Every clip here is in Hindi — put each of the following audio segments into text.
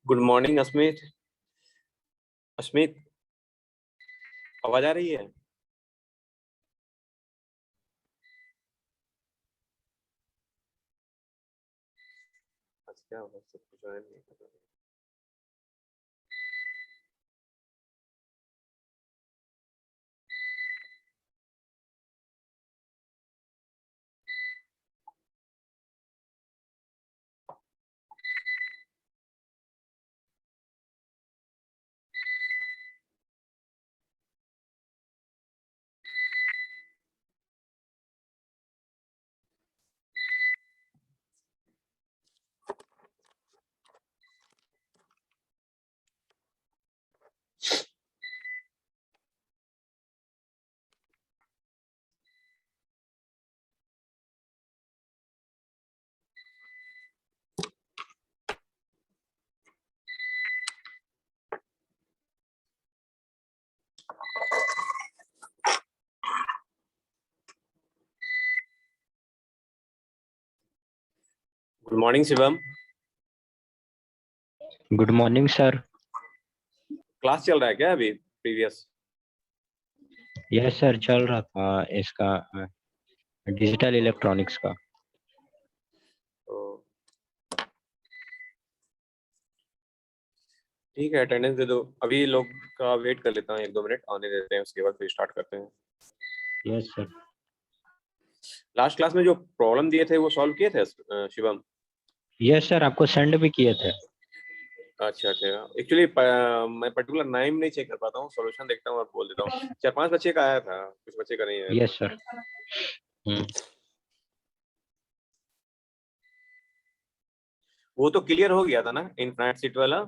Good morning Asmit. अस्मित, आवाज आ रही है? अच्छा, बस सब कुछ join नहीं कर रहे। Good morning Shivam. Good morning sir. Class चल रहा है क्या अभी प्रीवियस? यस सर, चल रहा था इसका डिजिटल इलेक्ट्रॉनिक्स का। तो ठीक है, अटेंडेंस दे दो। अभी लोग का वेट कर लेता हूँ, 1-2 मिनट आने देते हैं, उसके बाद फिर स्टार्ट करते हैं। Yes sir. लास्ट क्लास में जो प्रॉब्लम दिए थे वो सॉल्व किए थे शिवम? यस सर, आपको सेंड भी किए थे। अच्छा अच्छा। एक्चुअली मैं पर्टिकुलर नाम नहीं चेक कर पाता हूँ, सॉल्यूशन देखता हूँ और बोल देता हूँ। 4-5 बच्चे का आया था, कुछ बच्चे का नहीं आया था। Yes sir. वो तो क्लियर हो गया था ना, इनफाइनाइट सीट वाला?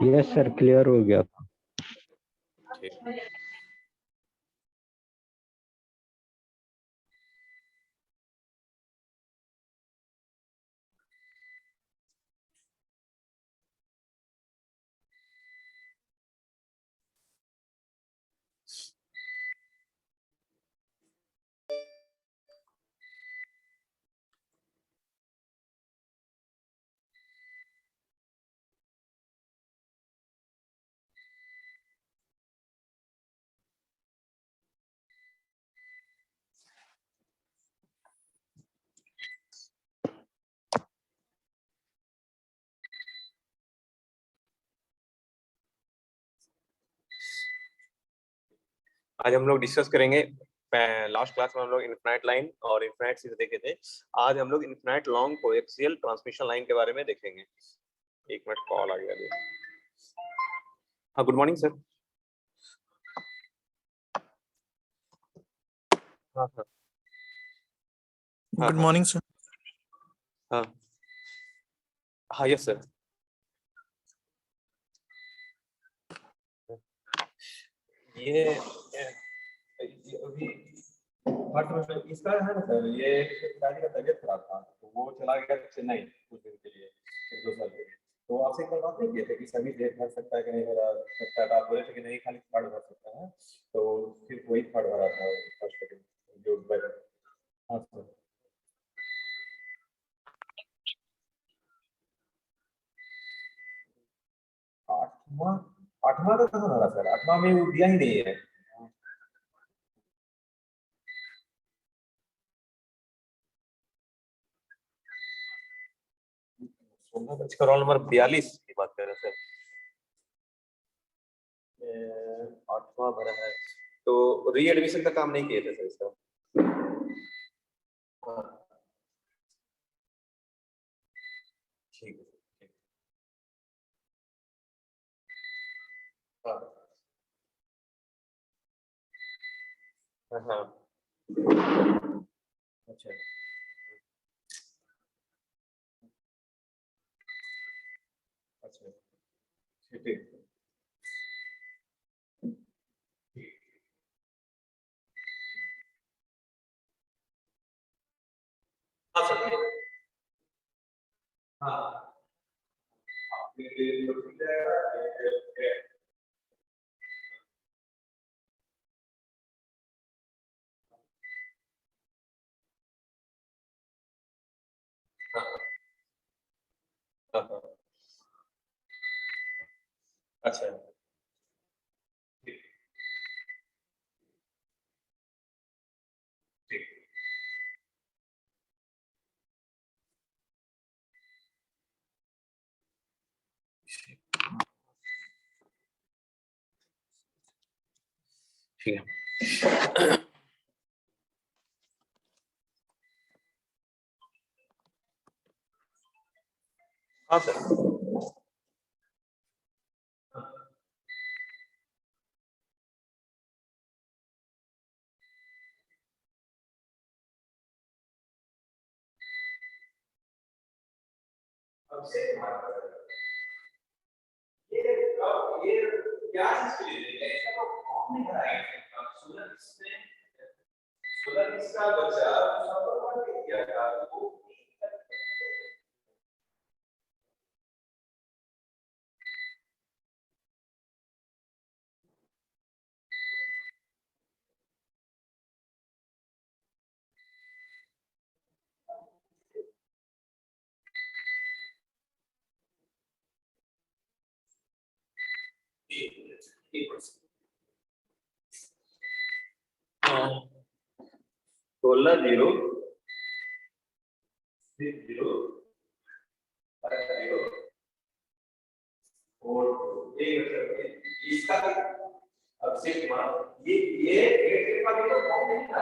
यस सर, क्लियर हो गया था। ठीक। आज हम लोग डिस्कस करेंगे, लास्ट क्लास में हम लोग इनफिनाइट लाइन और इनफिनाइट सीरीज देखे थे। आज हम लोग infinite long coaxial transmission line के बारे में देखेंगे। एक मिनट, कॉल आ गया अभी। हाँ, गुड मॉर्निंग सर। हाँ हाँ हाँ गुड हाँ मॉर्निंग सर। हाँ हाँ, यस सर। ये अभी इसका है ना सर, ये पिताजी का तबीयत खराब था तो वो चला गया चेन्नई कुछ दिन के लिए, 1-2 साल के लिए। तो आपसे एक बार बात नहीं किए थे कि सभी डेट भर सकता है कि नहीं भरा सकता है, तो आप बोले थे कि नहीं खाली थर्ड भर सकता है। तो फिर वही थर्ड भरा था फर्स्ट जो हाँ सर। 8वां 8वां का कहाँ भरा सर? 8वां में वो दिया ही नहीं है। सोलह बच का रोल नंबर 42 की बात कर रहे हैं सर। 8वां भरा है तो री एडमिशन का काम नहीं किए थे सर इसका? हाँ, ठीक है ठीक। हाँ हाँ हाँ, अच्छा अच्छा, ठीक ठीक। हाँ सर। हाँ हाँ, हाँ। अच्छा, ठीक, ठीक। ठीक है। हाँ सर। अब से ये क्या चीज के लिए है? इसका तो फॉर्म नहीं भरा है। सोलर इसमें सोलर इसका बच्चा सब पर किया था वो सोलह जीरो जीरो जीरो और इसका अब से ये एक का भी तो फॉर्म नहीं था।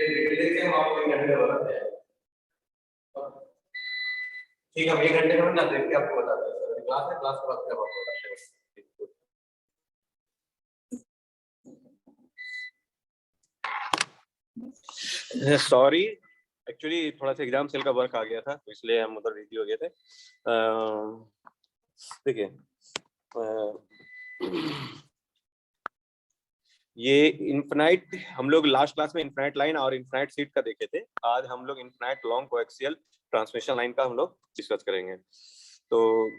देखते हैं हम आपको एक घंटे बताते हैं। ठीक है, हम एक घंटे में ना देख के आपको बताते हैं सर। क्लास है, क्लास के बाद फिर हम आपको बताते हैं। सॉरी, एक्चुअली थोड़ा सा एग्जाम सेल का वर्क आ गया था तो इसलिए हम उधर बिजी हो गए थे। देखिए, ये इन्फिनाइट हम लोग लास्ट क्लास में इन्फिनाइट लाइन और इन्फिनाइट सीट का देखे थे। आज हम लोग infinite long coaxial transmission line का हम लोग डिस्कस करेंगे। तो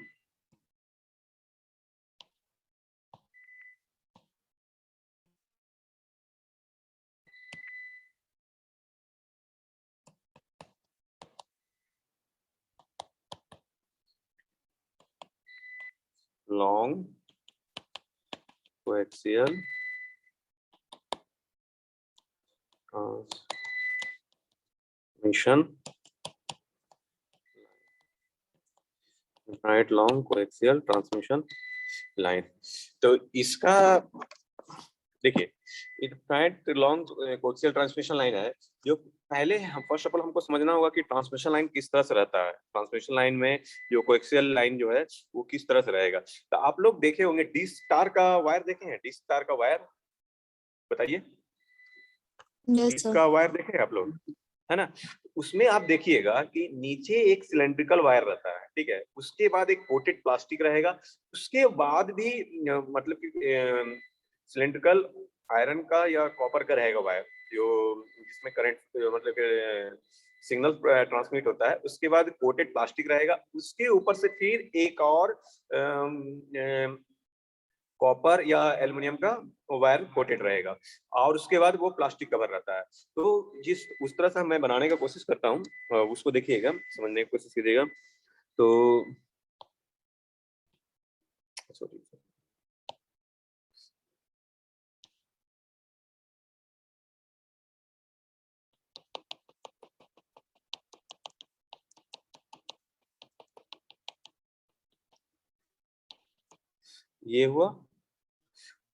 long coaxial transmission infinite long coaxial transmission line. तो इसका देखिए, infinite long coaxial transmission line है जो पहले हम फर्स्ट ऑफ ऑल हमको समझना होगा कि ट्रांसमिशन लाइन किस तरह से रहता है। ट्रांसमिशन लाइन में जो कोएक्सियल लाइन जो है वो किस तरह से रहेगा। तो आप लोग देखे होंगे डी स्टार का वायर, देखे हैं डी स्टार का वायर? बताइए। डी का वायर देखे आप लोग, है ना? उसमें आप देखिएगा कि नीचे एक सिलेंड्रिकल वायर रहता है, ठीक है, उसके बाद एक कोटेड प्लास्टिक रहेगा, उसके बाद भी मतलब कि सिलेंड्रिकल आयरन का या कॉपर का रहेगा वायर, जो जिसमें करंट मतलब सिग्नल ट्रांसमिट होता है। उसके बाद कोटेड प्लास्टिक रहेगा, उसके ऊपर से फिर एक और कॉपर या एल्युमिनियम का वायर कोटेड रहेगा और उसके बाद वो प्लास्टिक कवर रहता है। तो जिस उस तरह से मैं बनाने का कोशिश करता हूँ उसको देखिएगा, समझने की कोशिश कीजिएगा। तो सॉरी, ये हुआ,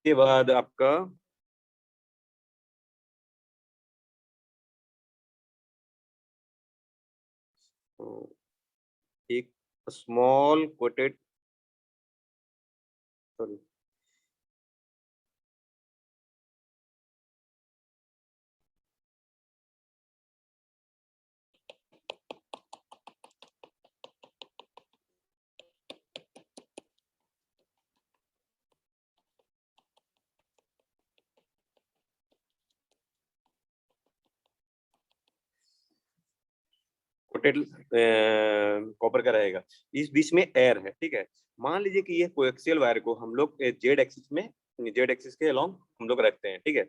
के बाद आपका एक small coated, sorry, coated copper का रहेगा, इस बीच में एयर है, ठीक है। मान लीजिए कि ये कोएक्सियल वायर को हम लोग जेड एक्सिस में, जेड एक्सिस के अलोंग हम लोग रखते हैं, ठीक है।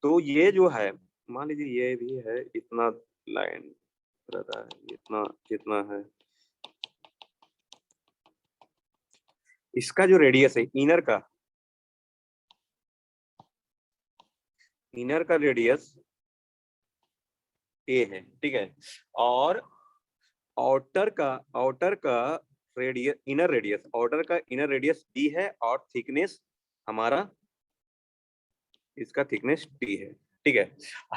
तो ये जो है, मान लीजिए ये भी है, इतना लाइन रहता है, इतना जितना है, इसका जो रेडियस है इनर का रेडियस ए है, ठीक है। और आउटर का रेडियस, इनर रेडियस बी है, और थिकनेस हमारा, इसका थिकनेस टी है, ठीक है।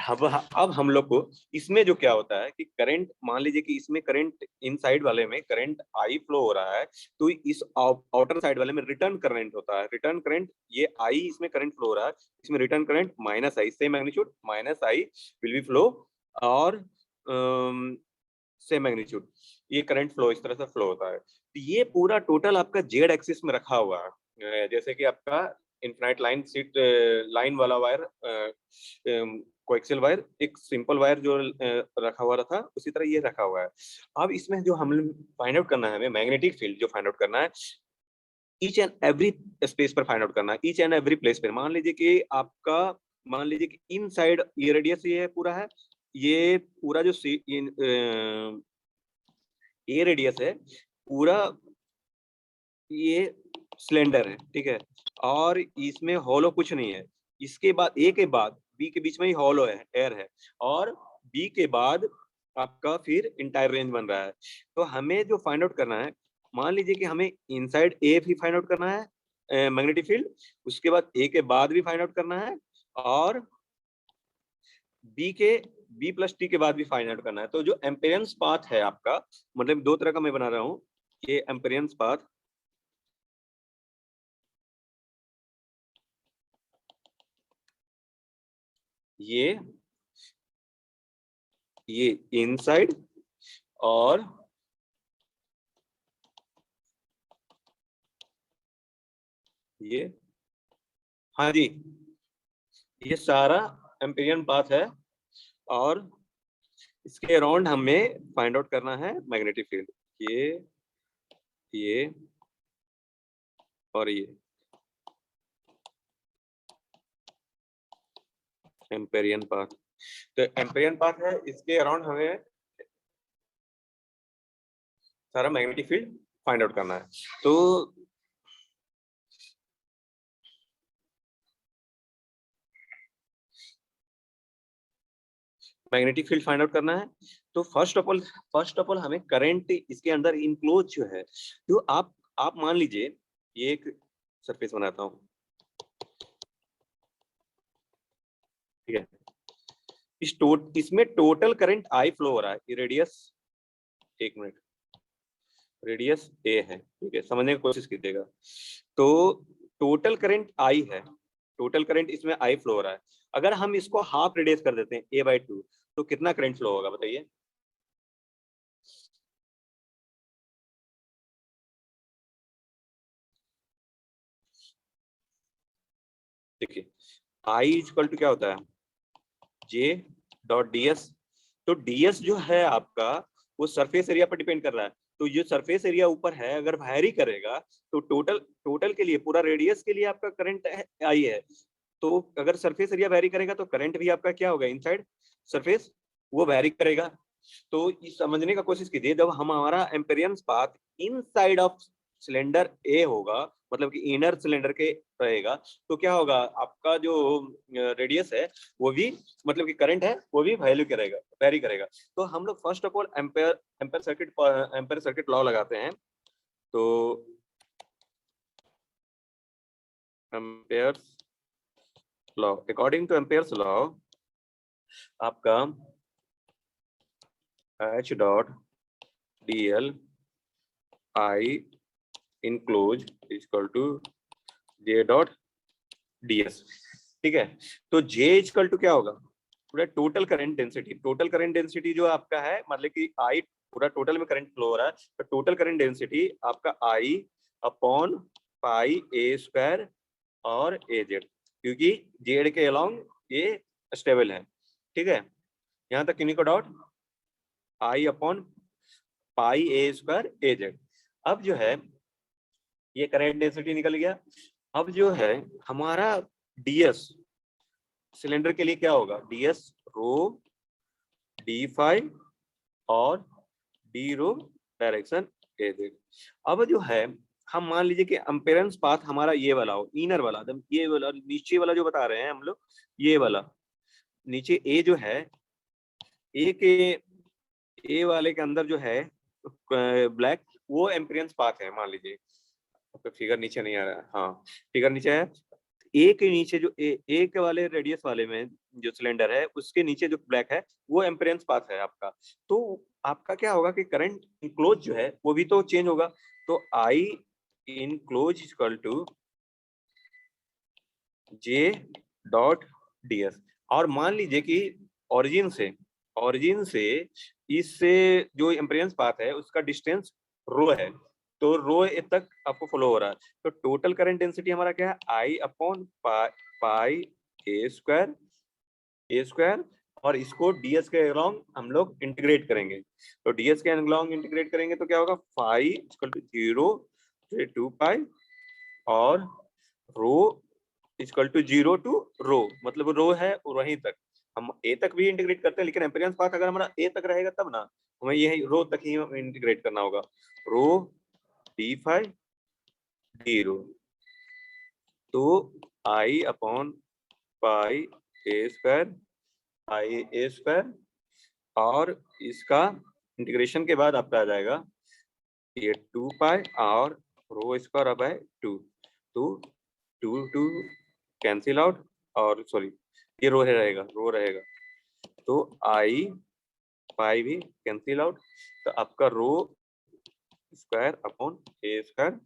अब हम लोग को इसमें जो क्या होता है कि करंट, मान लीजिए कि इसमें करंट, इनसाइड वाले में करंट आई फ्लो हो रहा है, तो इस आउटर साइड वाले में रिटर्न करंट होता है, रिटर्न करंट, ये आई इसमें करंट फ्लो हो रहा है, इसमें return current minus I, same magnitude minus I will be flow, और सेम मैग्नीट्यूड, ये करंट फ्लो इस तरह से फ्लो होता है। तो ये पूरा टोटल आपका जेड एक्सिस में रखा हुआ है, जैसे कि आपका इनफाइनाइट लाइन सीट लाइन वाला वायर, कोएक्सियल वायर, एक सिंपल वायर जो रखा हुआ था, उसी तरह ये रखा हुआ है। अब इसमें जो हम फाइंड आउट करना है, हमें मैग्नेटिक फील्ड जो फाइंड आउट करना है, ईच एंड एवरी स्पेस पर फाइंड आउट करना है, ईच एंड एवरी प्लेस पर। मान लीजिए कि आपका, मान लीजिए कि इन साइड ये रेडियस ये पूरा है, ये पूरा जो ये रेडियस है पूरा, ये सिलेंडर है, ठीक है, और इसमें हॉलो कुछ नहीं है। इसके बाद ए के बाद बी के बीच में ही हॉलो है, एयर है, और बी के बाद आपका फिर इंटायर रेंज बन रहा है। तो हमें जो फाइंड आउट करना है, मान लीजिए कि हमें इनसाइड ए भी फाइंड आउट करना है मैग्नेटिक फील्ड, उसके बाद ए के बाद भी फाइंड आउट करना है, और बी प्लस टी के बाद भी फाइंड आउट करना है। तो जो एम्पेरेंस पाथ है आपका, मतलब दो तरह का मैं बना रहा हूँ, ये एम्पेरेंस पाथ, ये ये इनसाइड, और ये, हाँ जी, ये सारा एम्पेरियन पाथ है, और इसके अराउंड हमें फाइंड आउट करना है मैग्नेटिक फील्ड, ये और ये एम्पेरियन पाथ। तो एम्पेरियन पाथ है, इसके अराउंड हमें सारा मैग्नेटिक फील्ड फाइंड आउट करना है। तो मैग्नेटिक फील्ड फाइंड आउट करना है, तो फर्स्ट ऑफ ऑल हमें करंट इसके अंदर इनक्लोज जो है, तो आप मान लीजिए ये एक सरफेस बनाता हूँ, ठीक है। इसमें टोटल करंट आई फ्लो हो रहा है, रेडियस, एक मिनट, रेडियस ए है, ठीक है, समझने की कोशिश कीजिएगा। तो टोटल करंट आई है, टोटल करंट इसमें आई फ्लो हो रहा है। अगर हम इसको हाफ रेडियस कर देते हैं a/2, तो कितना करंट फ्लो होगा बताइए। देखिए, आई इक्वल टू क्या होता है, जे डॉट डी एस। तो ds जो है आपका, वो सरफेस एरिया पर डिपेंड कर रहा है। तो ये सरफेस एरिया ऊपर है, अगर वैरी करेगा, तो टोटल टोटल के लिए, पूरा रेडियस के लिए आपका करंट आई है। तो अगर सरफेस एरिया वैरी करेगा, तो करंट भी आपका क्या होगा, इनसाइड सरफेस वो वैरी करेगा। तो इस समझने का कोशिश कीजिए, जब हम हमारा एम्पेरियंस पाथ इनसाइड ऑफ सिलेंडर ए होगा, मतलब कि इनर सिलेंडर के रहेगा, तो क्या होगा, आपका जो रेडियस है वो भी, मतलब कि करंट है वो भी वैल्यू करेगा, वेरी करेगा। तो हम लोग first of all Ampere circuit law लगाते हैं। तो Ampere's law, according to Ampere's law आपका H dot dl I enclose equal to J dot ds, ठीक है। तो J इक्वल टू क्या होगा, पूरा total current density. Total current density जो आपका है, मतलब कि I पूरा टोटल में करंट फ्लो हो रहा है, तो टोटल करंट डेंसिटी आपका I upon pi a square और ए जेड, क्योंकि जेड के अलोंग ये स्टेबल है, ठीक है। यहाँ तक किन्हीं को doubt, I upon pi a square A Z. अब जो है ये करंट डेंसिटी निकल गया। अब जो है हमारा डीएस सिलेंडर के लिए क्या होगा, डीएस रो डी फाई और डी रो डायरेक्शन ए जेड। अब जो है हम मान लीजिए कि अम्पेरेंस पाथ हमारा ये वाला हो, इनर वाला, ये वाला नीचे वाला जो बता रहे हैं हम लोग, ये वाला नीचे ए जो है, ए के ए वाले के अंदर जो है ब्लैक, वो एम्पेरेंस पाथ है मान लीजिए। तो फिगर नीचे नहीं आ रहा है, हाँ फिगर नीचे है। ए के नीचे जो ए के वाले रेडियस वाले में जो सिलेंडर है, उसके नीचे जो ब्लैक है वो एम्पेरेंस पाथ है आपका। तो आपका क्या होगा कि करंट इनक्लोज जो है वो भी तो चेंज होगा। तो I enclose equal to J dot DS. और मान लीजिए कि ओरिजिन से इससे जो एम्पेरेंस पाथ है उसका डिस्टेंस रो है, तो रो ए तक आपको फ्लो हो रहा है। तो टोटल करंट डेंसिटी हमारा क्या है, आई अपॉन पाई ए स्क्वायर, और इसको डीएस के अलोंग हम लोग इंटीग्रेट करेंगे। तो डीएस के अलोंग इंटीग्रेट करेंगे तो क्या होगा, फाई इक्वल टू 0 से 2 पाई और रो इक्वल टू 0 टू रो, मतलब रो है वहीं तक। हम ए तक भी इंटीग्रेट करते हैं, लेकिन एम्पेरेंस पाथ अगर हमारा ए तक रहेगा तब ना, हमें यही रो तक ही इंटीग्रेट करना होगा। रो डी फाई डी रो, तो आई अपॉन पाई ए स्क्वायर और इसका इंटीग्रेशन के बाद आपका आ जाएगा ये 2 पाई और रो स्क्वायर अब है 2, तो 2 कैंसिल आउट, और सॉरी ये रो रहेगा, तो आई पाई भी कैंसिल आउट। तो आपका रो स्क्वायर अपॉन ए स्क्वायर,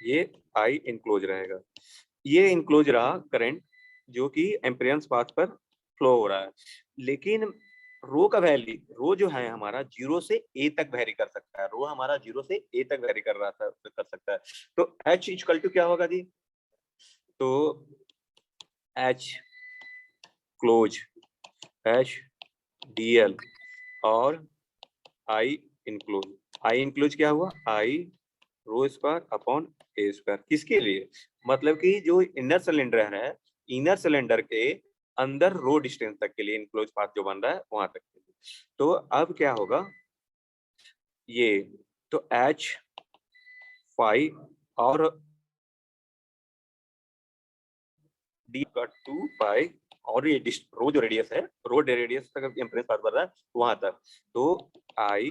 ये आई इनक्लोज रहेगा। ये इनक्लोज रहा करंट जो कि एम्पेरेंस पाथ पर फ्लो हो रहा है। लेकिन रो का वैल्यू, रो जो है हमारा 0 से ए तक वेरी कर सकता है, रो हमारा 0 से ए तक वेरी कर सकता है। तो H इक्वल टू क्या होगा जी, तो H क्लोज H DL और I इनक्लोज क्या हुआ, I rho square upon a square. किसके लिए, मतलब कि जो इनर सिलेंडर के अंदर रो डिस्टेंस तक के लिए इनक्लोज पाथ जो बन रहा है वहां तक के लिए। तो अब क्या होगा ये, तो H फाई और डी का 2 पाई और ये रो जो रेडियस है, रो रेडियस तक एम्पेरेंस पाथ बन रहा है वहां तक, तो I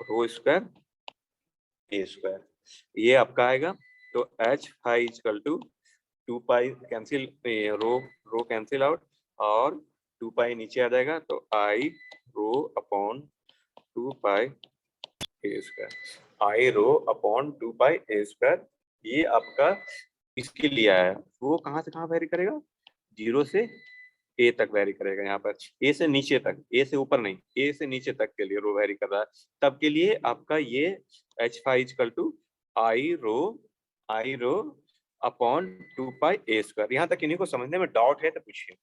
row square A square ये आपका आएगा। तो H phi equal to 2 pi cancel, rho cancel out और 2 पाई नीचे आ जाएगा, तो I rho upon 2 pi a square, I rho upon 2 pi a square. ये आपका इसके लिए आया, वो कहाँ से कहाँ वेरी करेगा, 0 से ए तक वेरी करेगा। यहाँ पर ए से नीचे तक, ए से ऊपर नहीं, ए से नीचे तक के लिए रो वेरी कर रहा है। तब के लिए आपका ये H phi equal to I rho upon 2 pi a square. यहाँ तक इन्हीं को समझने में डाउट है तो पूछिए।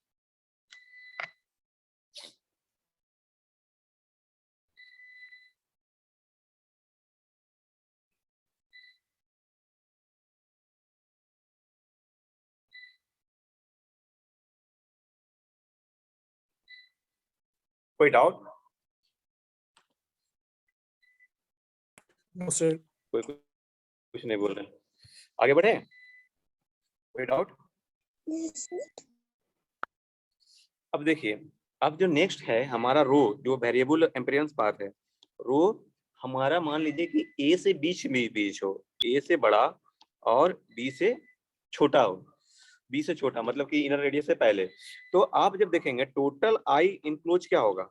कोई डाउट, नो सर। कोई कुछ नहीं बोल रहे, आगे बढ़े, कोई डाउट। अब देखिए, अब जो नेक्स्ट है हमारा रो, जो वेरिएबल एम्पेरेंस पाथ है, रो हमारा मान लीजिए कि ए से बीच हो, ए से बड़ा और बी से छोटा हो। बी से छोटा मतलब कि इनर रेडियस से पहले। तो आप जब देखेंगे टोटल आई इनक्लोज क्या होगा,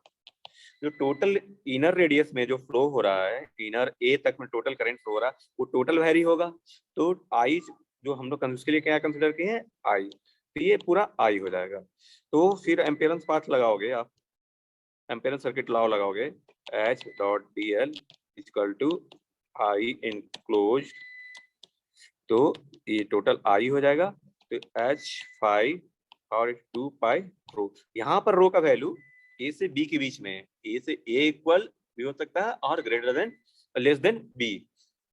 जो टोटल इनर रेडियस में जो फ्लो हो रहा है, इनर ए तक में टोटल करंट फ्लो हो रहा है, वो टोटल वैरी होगा। तो आई जो हम लोग उसके लिए क्या कंसिडर किए हैं, आई, तो ये पूरा आई हो जाएगा। तो फिर एम्पियरेंस पाथ लगाओगे आप, एम्पियरेंस सर्किट लॉ लगाओगे, H dot D L equal to I enclose, तो ये टोटल आई हो जाएगा। तो एच 5 और 2 पाई रो, यहाँ पर रो का वैल्यू ए से बी के बीच में है, ए से ए इक्वल भी हो सकता है और greater than less than B,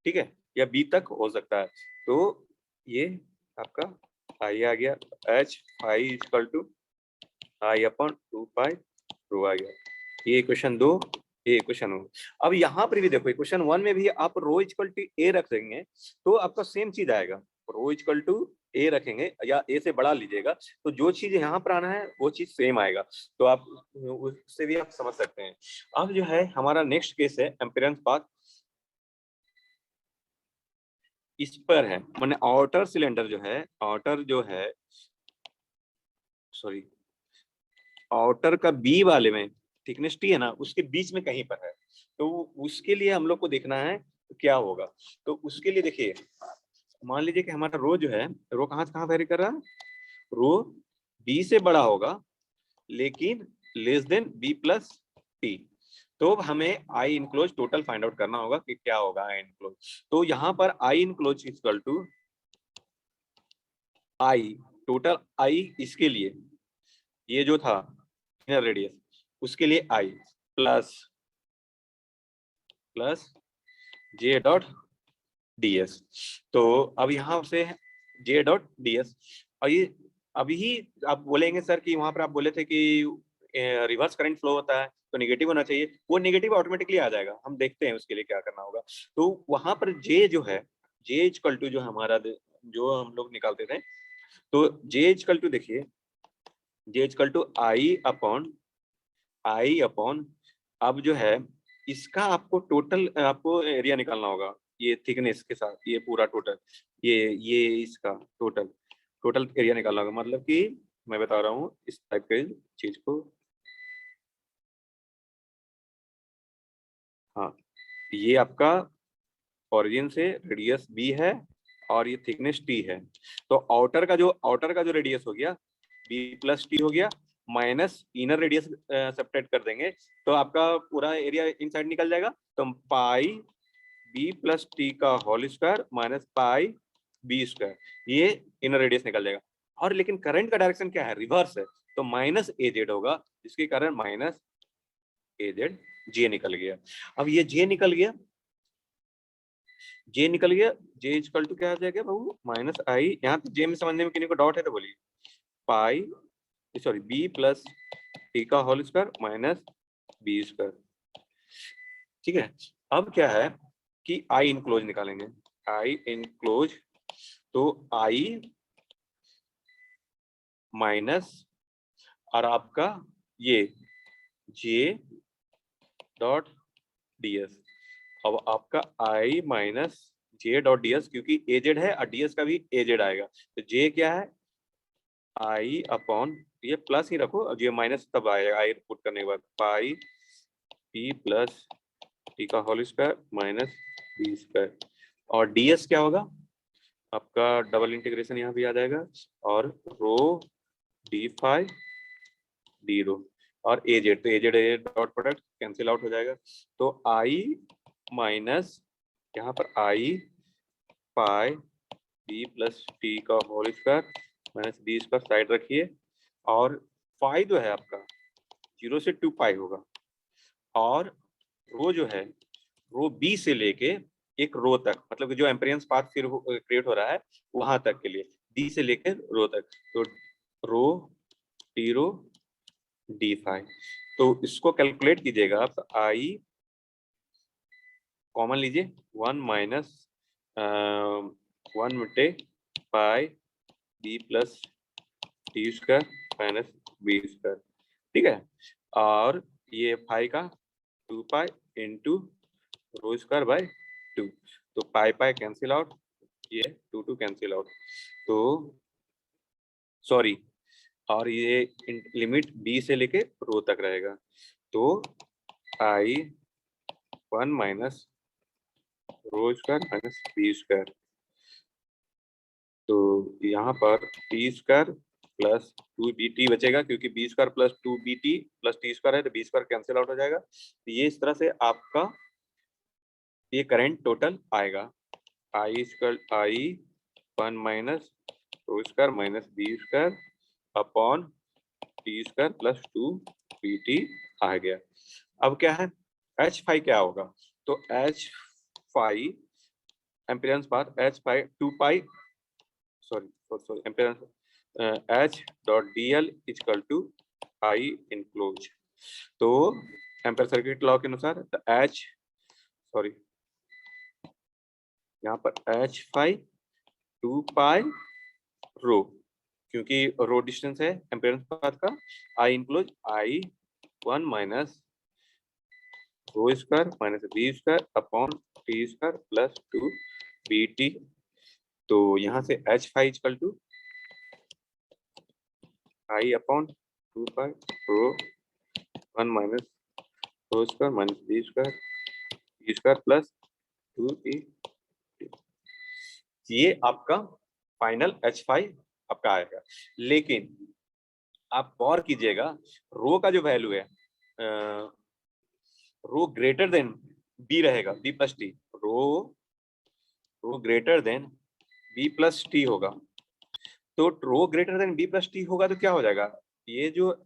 ठीक है, या बी तक हो सकता है। तो ये आपका आई आ गया, H 5 equal to I upon 2 pi rho आ गया। ये क्वेश्चन 2, ये क्वेश्चन हो। अब यहाँ पर भी देखो क्वेश्चन 1 में भी आप रो इक्वल टू ए रख देंगे तो आपका सेम चीज आएगा, रो इक्वल टू ए रखेंगे या ए से बड़ा लीजिएगा तो जो चीज यहाँ पर आना है वो चीज सेम आएगा। तो आप उससे भी आप समझ सकते हैं। अब जो है हमारा नेक्स्ट केस है एम्पियरेंस पाथ, इस पर है, मैंने आउटर सिलेंडर जो है, आउटर जो है सॉरी आउटर का बी वाले में थिकनेस टी है ना, उसके बीच में कहीं पर है। तो उसके लिए हम लोग को देखना है क्या होगा। तो उसके लिए देखिए, मान लीजिए कि हमारा रो जो है, रो कहाँ से कहाँ वेरी कर रहा है, रो बी से बड़ा होगा लेकिन less than B plus T. तो हमें I enclose total find out करना होगा कि क्या होगा आई इनक्लोज। तो यहाँ पर I enclose equal to I total I, इसके लिए ये जो था इनर रेडियस उसके लिए I plus plus J dot D S. तो अब यहाँ से जे डॉट डी एस, और ये अभी ही आप बोलेंगे सर कि वहां पर आप बोले थे कि रिवर्स करंट फ्लो होता है तो नेगेटिव होना चाहिए, वो नेगेटिव ऑटोमेटिकली आ जाएगा, हम देखते हैं उसके लिए क्या करना होगा। तो वहां पर जे जो है, जे इक्वल टू जो हमारा जो हम लोग निकालते थे, तो जे इक्वल टू देखिए, J equal to I upon अब जो है इसका आपको टोटल आपको एरिया निकालना होगा, ये थिकनेस के साथ ये पूरा टोटल, ये इसका टोटल टोटल एरिया निकालना होगा। मतलब कि मैं बता रहा हूँ इस टाइप के चीज को, हाँ ये आपका ओरिजिन से रेडियस बी है और ये थिकनेस टी है। तो आउटर का जो रेडियस हो गया बी प्लस टी हो गया, माइनस इनर रेडियस सेपरेट कर देंगे तो आपका पूरा एरिया इनसाइड निकल जाएगा। तो पाई बी प्लस टी का whole square minus pi B square, ये इनर रेडियस निकल जाएगा। और लेकिन करंट का डायरेक्शन क्या है, रिवर्स है, तो माइनस ए जेड होगा, जिसके कारण माइनस ए जेड, जे निकल गया। अब ये जे निकल गया, जे निकल गया, जे इक्वल टू क्या आ जाएगा बाबू, माइनस आई, यहाँ पे जे में समझने में किन्हीं को डाउट है तो बोलिए, pi sorry B plus T का whole square minus B square, ठीक है। अब क्या है कि आई इनक्लोज निकालेंगे, आई इनक्लोज, तो आई माइनस और आपका ये जे डॉट डी एस। अब आपका I minus J dot D S, क्योंकि एजेड है और डी एस का भी एजेड आएगा, तो जे क्या है आई अपॉन, ये प्लस ही रखो, अब ये माइनस तब आएगा आई पुट करने के बाद, पाई पी प्लस टी का whole square minus B square. और डी एस क्या होगा आपका, डबल इंटीग्रेशन यहाँ भी आ जाएगा, और rho D phi D rho, और एजेड, तो AZ dot product cancel out हो जाएगा। तो आई माइनस यहाँ पर I pi B plus T का whole square minus B square side रखिए, और पाई जो है आपका 0 से 2 पाई होगा, और रो जो है रो बी से लेके एक रो तक, मतलब कि जो एम्पेरियंस पाथ फिर क्रिएट हो रहा है वहां तक के लिए, डी से लेकर रो तक, तो रो टी रो डी फाई। तो इसको कैलकुलेट कीजिएगा आप, आई कॉमन लीजिए, 1 माइनस 1 मिटे pi B plus T square minus B square, ठीक है। और ये फाई का 2 pi into rho square by 2, तो पाई पाई कैंसिल आउट, ये 2 2 कैंसिल आउट, तो सॉरी, और ये लिमिट बी से लेके रो तक रहेगा। तो I 1 minus rho square minus B square, तो यहाँ पर टी स्क्वायर प्लस 2bt बचेगा, क्योंकि B square plus 2bt plus T square है, तो बी स्क्वायर कैंसिल आउट हो जाएगा। तो ये इस तरह से आपका ये करंट टोटल आएगा, I square I 1 minus rho square minus B square upon T square plus 2bt आ गया। अब क्या है, एच फाई क्या होगा, तो H phi Ampere's path H phi 2 pi sorry Ampere's H dot D L equal to I enclose. तो एम्पियर सर्किट लॉ के अनुसार एच सॉरी यहाँ पर एच फाई 2 पाई रो, क्योंकि रो डिस्टेंस है एम्पियरेंस पाथ का, I enclose I 1 minus rho square minus B square upon T square plus 2bt। तो यहाँ से H phi equal to I upon 2 pi rho 1 minus rho square minus B square plus 2b। ये आपका फाइनल एच फाई आपका आएगा। लेकिन आप गौर कीजिएगा, रो का जो वैल्यू है रो ग्रेटर देन बी रहेगा, B plus T, rho greater than B plus T होगा। तो rho greater than B plus T होगा तो क्या हो जाएगा, ये जो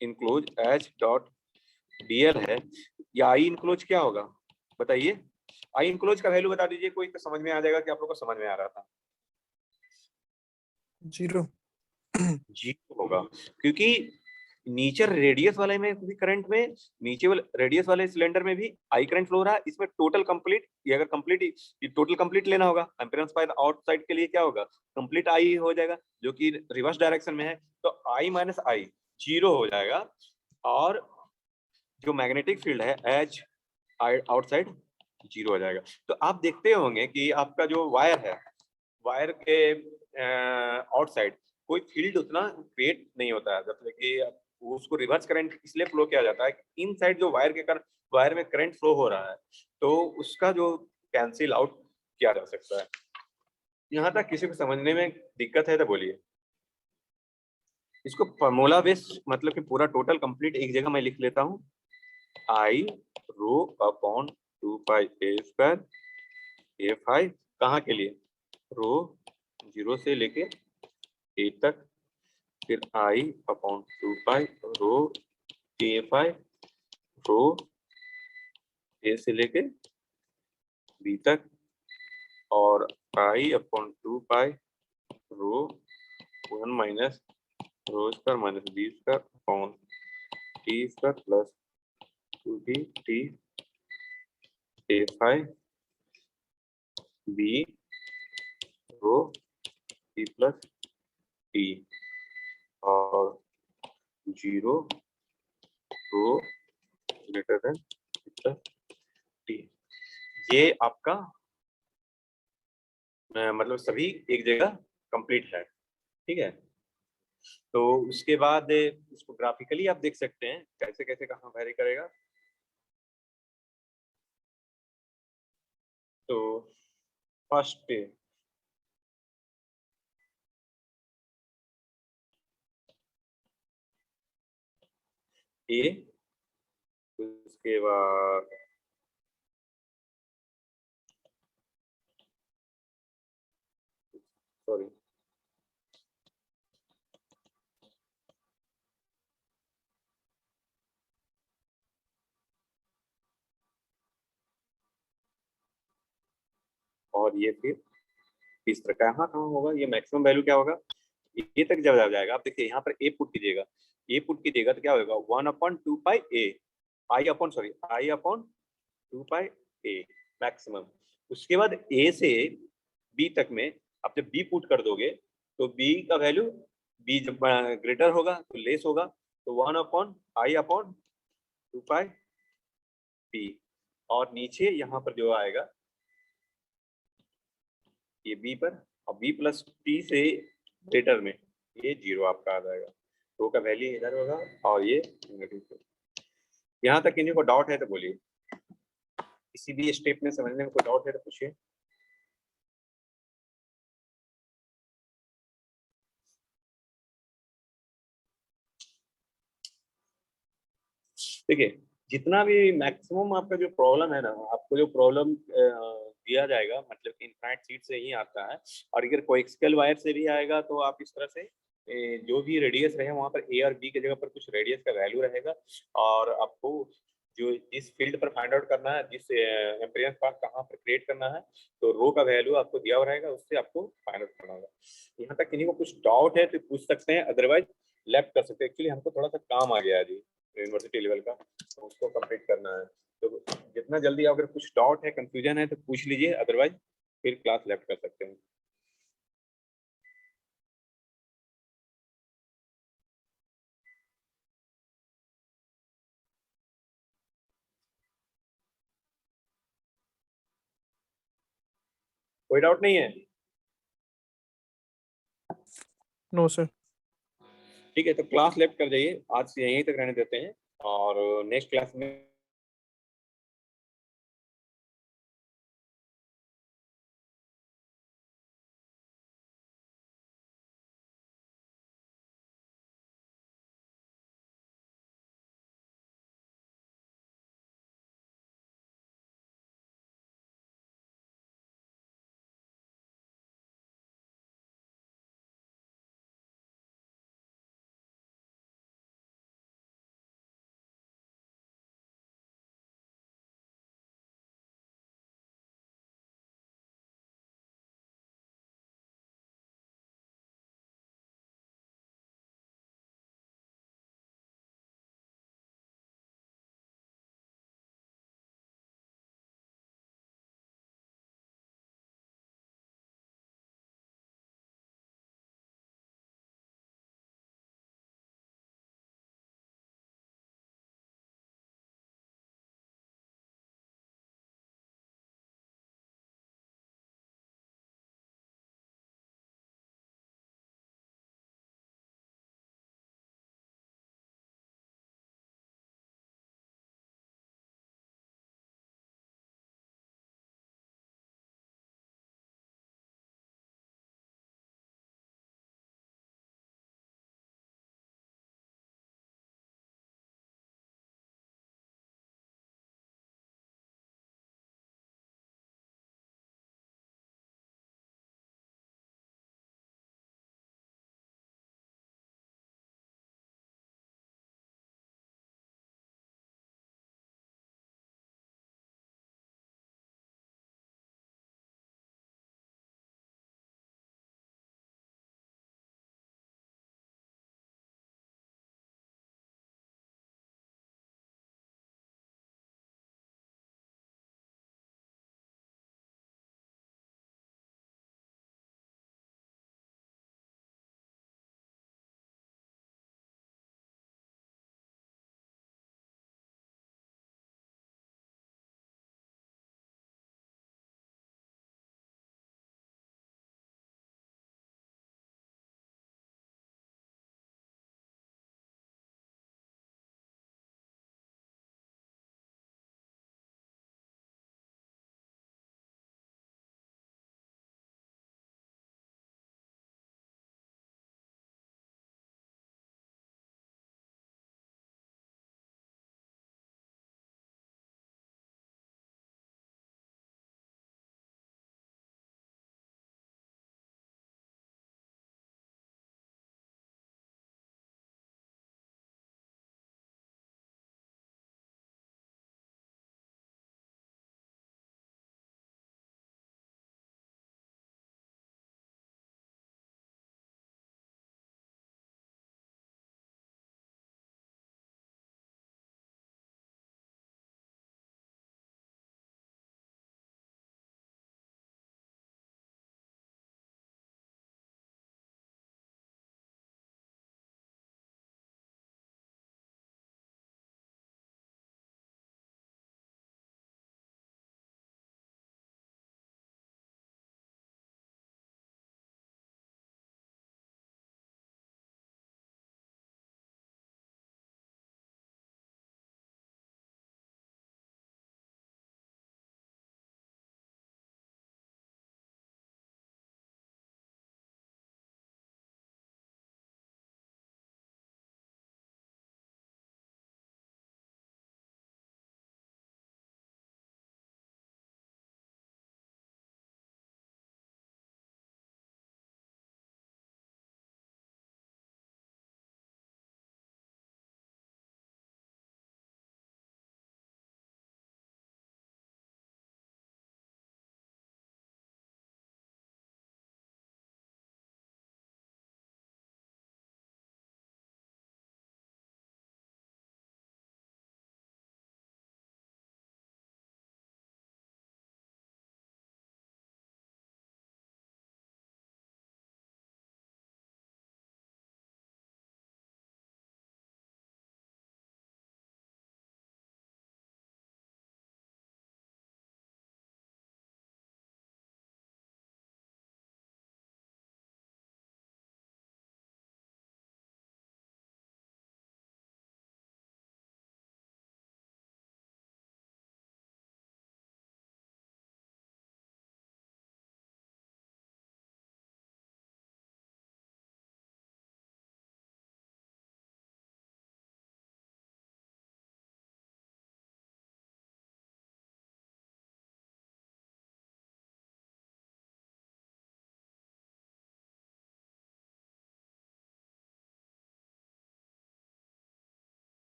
enclose H dot D L है, या आई इनक्लोज क्या होगा बताइए, आई इनक्लोज का वैल्यू बता दीजिए, कोई तो समझ में आ जाएगा कि आप लोग को समझ में आ रहा था। 0। जीरो होगा, क्योंकि नीचे रेडियस वाले में भी करंट में, नीचे वाले रेडियस वाले सिलेंडर में भी आई करंट फ्लो हो रहा है, इसमें टोटल कंप्लीट, ये अगर कंप्लीट ये टोटल कंप्लीट लेना होगा, एम्पियरेंस बाय द आउटसाइड के लिए क्या होगा, कंप्लीट आई हो जाएगा, जो कि रिवर्स डायरेक्शन में है, तो आई माइनस आई 0 हो जाएगा। और जो मैग्नेटिक फील्ड है एच आउटसाइड 0 हो जाएगा। तो आप देखते होंगे कि आपका जो वायर है, वायर के आउटसाइड कोई फील्ड उतना क्रिएट नहीं होता है, जब तक कि उसको रिवर्स करंट इसलिए फ्लो किया जाता है कि इन साइड जो वायर के कारण वायर में करंट फ्लो हो रहा है, तो उसका जो कैंसिल आउट किया जा सकता है। यहाँ तक किसी को समझने में दिक्कत है तो बोलिए। इसको फॉर्मूला बेस मतलब कि पूरा टोटल कंप्लीट एक जगह मैं लिख लेता हूँ, आई rho upon 2 pi a square A five, कहाँ के लिए, रो 0 से लेके ए तक, फिर आई अपॉन 2 पाई रो ए फाइव, रो ए से लेके बी तक, और I upon 2 pi rho 1 minus rho square minus B square upon T square plus 2b T A five B rho T plus T और 0 रो ग्रेटर देन टी। ये आपका मतलब सभी एक जगह कंप्लीट है, ठीक है। तो उसके बाद इसको ग्राफिकली आप देख सकते हैं कैसे कैसे कहाँ वेरी करेगा। तो फर्स्ट ए, उसके बाद सॉरी और ये फिर इस तरह कहाँ कहाँ होगा, ये मैक्सिमम वैल्यू क्या होगा, ये तक जब जाएगा। आप देखिए यहाँ पर ए पुट कीजिएगा, ए पुट कीजिएगा तो क्या होगा 1/2 पाई ए, आई अपॉन 2 पाई ए मैक्सिमम। उसके बाद ए से बी तक में आप जब बी पुट कर दोगे तो बी का वैल्यू, बी जब ग्रेटर होगा तो लेस होगा, तो 1/i/2 पाई बी। और नीचे यहाँ पर जो आएगा ये बी पर, और बी प्लस टी से ग्रेटर में ये 0 आपका आ जाएगा, रो का वैल्यू इधर होगा और ये नेगेटिव। यहाँ तक किसी को डाउट है तो बोलिए, किसी भी स्टेप में समझने में कोई डाउट है तो पूछिए। देखिए, जितना भी मैक्सिमम आपका जो प्रॉब्लम है ना, आपको जो प्रॉब्लम दिया जाएगा मतलब इनफाइनाइट सीट से ही आता है, और अगर कोएक्सियल वायर से भी आएगा तो आप इस तरह से जो भी रेडियस रहे वहां पर ए और बी की जगह पर कुछ रेडियस का वैल्यू रहेगा, और आपको जो इस फील्ड पर फाइंड आउट करना है, जिस एम्पीरियंस पाथ कहाँ पर क्रिएट करना है, तो रो का वैल्यू आपको दिया हुआ रहेगा, उससे आपको फाइंड आउट करना होगा। यहाँ तक किसी को कुछ डाउट है तो पूछ सकते हैं, अदरवाइज लेफ्ट कर सकते हैं। एक्चुअली हमको थोड़ा सा काम आ गया है जी यूनिवर्सिटी लेवल का, तो उसको कंप्लीट करना है। तो जितना जल्दी अगर कुछ डाउट है, कंफ्यूजन है तो पूछ लीजिए, अदरवाइज फिर क्लास लेफ्ट कर सकते हैं। कोई डाउट नहीं है? No, sir. ठीक है, तो क्लास लेफ्ट कर जाइए, आज से यहीं तक रहने देते हैं, और नेक्स्ट क्लास में